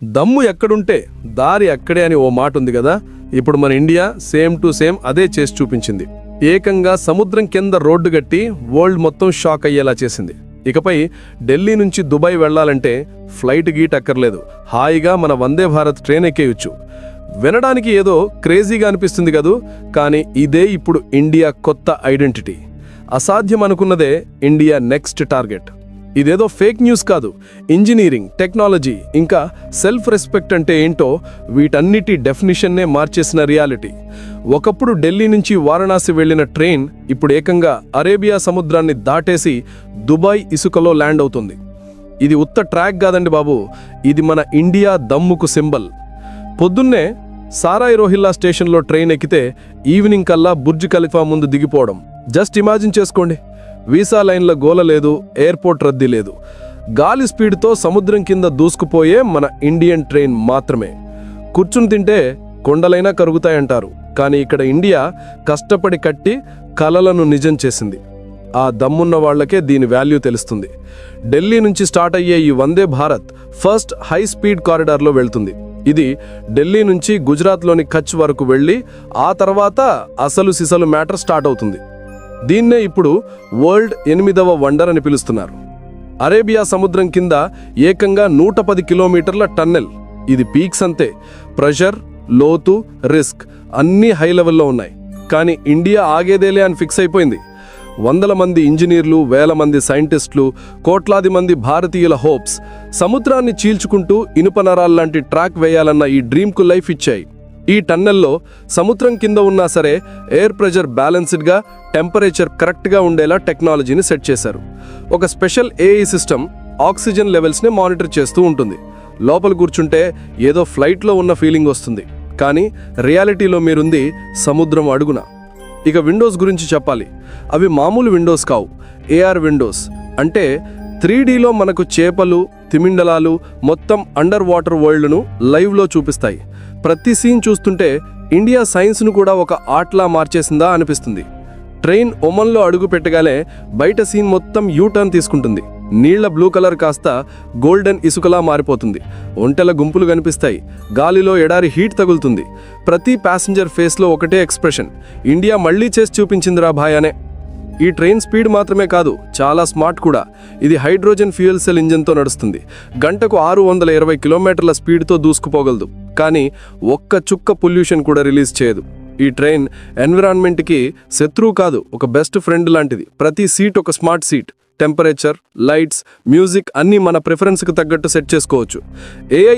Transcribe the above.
దమ్ము ఎక్కడుంటే దారి అక్కడే అని ఓ మాట ఉంది కదా. ఇప్పుడు మన ఇండియా సేమ్ టు సేమ్ అదే చేసి చూపించింది. ఏకంగా సముద్రం కింద రోడ్డు గట్టి వరల్డ్ మొత్తం షాక్ అయ్యేలా చేసింది. ఇకపై ఢిల్లీ నుంచి దుబాయ్ వెళ్లాలంటే ఫ్లైట్ గీట్ అక్కర్లేదు, హాయిగా మన వందే భారత్ ట్రైన్ ఎక్కేయచ్చు. వినడానికి ఏదో క్రేజీగా అనిపిస్తుంది కదూ, కానీ ఇదే ఇప్పుడు ఇండియా కొత్త ఐడెంటిటీ. అసాధ్యం అనుకున్నదే ఇండియా నెక్స్ట్ టార్గెట్. ఇదేదో ఫేక్ న్యూస్ కాదు. ఇంజనీరింగ్, టెక్నాలజీ, ఇంకా సెల్ఫ్ రెస్పెక్ట్ అంటే ఏంటో వీటన్నిటి డెఫినిషన్నే మార్చేసిన రియాలిటీ. ఒకప్పుడు ఢిల్లీ నుంచి వారణాసి వెళ్లిన ట్రైన్ ఇప్పుడు ఏకంగా అరేబియా సముద్రాన్ని దాటేసి దుబాయ్ ఇసుకలో ల్యాండ్ అవుతుంది. ఇది ఉత్త ట్రాక్ కాదండి బాబు, ఇది మన ఇండియా దమ్ముకు సింబల్. పొద్దున్నే సారాయి రోహిల్లా స్టేషన్లో ట్రైన్ ఎక్కితే ఈవినింగ్ కల్లా బుర్జ్ ఖలీఫా ముందు దిగిపోవడం జస్ట్ ఇమాజిన్ చేసుకోండి. వీసా లైన్ల గోల లేదు, ఎయిర్పోర్ట్ రద్దీ లేదు. గాలి స్పీడ్తో సముద్రం కింద దూసుకుపోయే మన ఇండియన్ ట్రైన్ మాత్రమే. కూర్చుని తింటే కొండలైనా కరుగుతాయంటారు, కానీ ఇక్కడ ఇండియా కష్టపడి కట్టి కలలను నిజం చేసింది. ఆ దమ్మున్న వాళ్లకే దీని వాల్యూ తెలుస్తుంది. ఢిల్లీ నుంచి స్టార్ట్ అయ్యే ఈ Vande Bharat first high speed కారిడార్లో వెళ్తుంది. ఇది ఢిల్లీ నుంచి గుజరాత్లోని కచ్ వరకు వెళ్ళి ఆ తర్వాత అసలు సిసలు మ్యాటర్ స్టార్ట్ అవుతుంది. దీన్నే ఇప్పుడు వరల్డ్ 8వ వండర్ అని పిలుస్తున్నారు. అరేబియా సముద్రం కింద ఏకంగా 110 కిలోమీటర్ల టన్నెల్. ఇది పీక్స్ అంతే. ప్రెషర్, లోతు, రిస్క్ అన్నీ హై లెవెల్లో ఉన్నాయి. కానీ ఇండియా ఆగేదేలే అని ఫిక్స్ అయిపోయింది. వందల మంది ఇంజనీర్లు, వేల మంది సైంటిస్టులు, కోట్లాది మంది భారతీయుల హోప్స్ సముద్రాన్ని చీల్చుకుంటూ ఇనుప నరాల్లాంటి ట్రాక్ వేయాలన్న ఈ డ్రీమ్కు లైఫ్ ఇచ్చాయి. ఈ టన్నెల్లో సముద్రం కింద ఉన్నా సరే ఎయిర్ ప్రెషర్ బ్యాలెన్స్డ్గా, టెంపరేచర్ కరెక్ట్గా ఉండేలా టెక్నాలజీని సెట్ చేశారు. ఒక స్పెషల్ ఏఐ సిస్టమ్ ఆక్సిజన్ లెవెల్స్ని మానిటర్ చేస్తూ ఉంటుంది. లోపల కూర్చుంటే ఏదో ఫ్లైట్లో ఉన్న ఫీలింగ్ వస్తుంది, కానీ రియాలిటీలో మీరుంది సముద్రం అడుగున. ఇక విండోస్ గురించి చెప్పాలి. అవి మామూలు విండోస్ కావు, ఏఆర్ విండోస్. అంటే 3Dలో మనకు చేపలు, తిమిండలాలు, మొత్తం అండర్ వాటర్ వరల్డ్ను లైవ్లో చూపిస్తాయి. ప్రతి సీన్ చూస్తుంటే ఇండియా సైన్స్ను కూడా ఒక ఆర్ట్లా మార్చేసిందా అనిపిస్తుంది. ట్రైన్ ఒమన్లో అడుగు పెట్టగానే బయట సీన్ మొత్తం యూటర్న్ తీసుకుంటుంది. నీళ్ల బ్లూ కలర్ కాస్త గోల్డెన్ ఇసుకలా మారిపోతుంది. ఒంటెల గుంపులు కనిపిస్తాయి. గాలిలో ఎడారి హీట్ తగులుతుంది. ప్రతి ప్యాసింజర్ ఫేస్లో ఒకటే ఎక్స్ప్రెషన్, ఇండియా మళ్లీ చేసి చూపించిందిరా భాయ్ అనే. ఈ ట్రైన్ స్పీడ్ మాత్రమే కాదు, చాలా స్మార్ట్ కూడా. ఇది హైడ్రోజన్ ఫ్యూయల్ సెల్ ఇంజన్తో నడుస్తుంది. గంటకు 620 కిలోమీటర్ల స్పీడ్తో దూసుకుపోగలదు. కానీ ఒక్క చుక్క పొల్యూషన్ కూడా రిలీజ్ చేయదు. ఈ ట్రైన్ ఎన్విరాన్మెంట్కి శత్రువు కాదు, ఒక బెస్ట్ ఫ్రెండ్ లాంటిది. ప్రతి సీట్ ఒక smart seat. Temperature, lights, music అన్నీ మన ప్రిఫరెన్స్కి తగ్గట్టు సెట్ చేసుకోవచ్చు. ఏఐ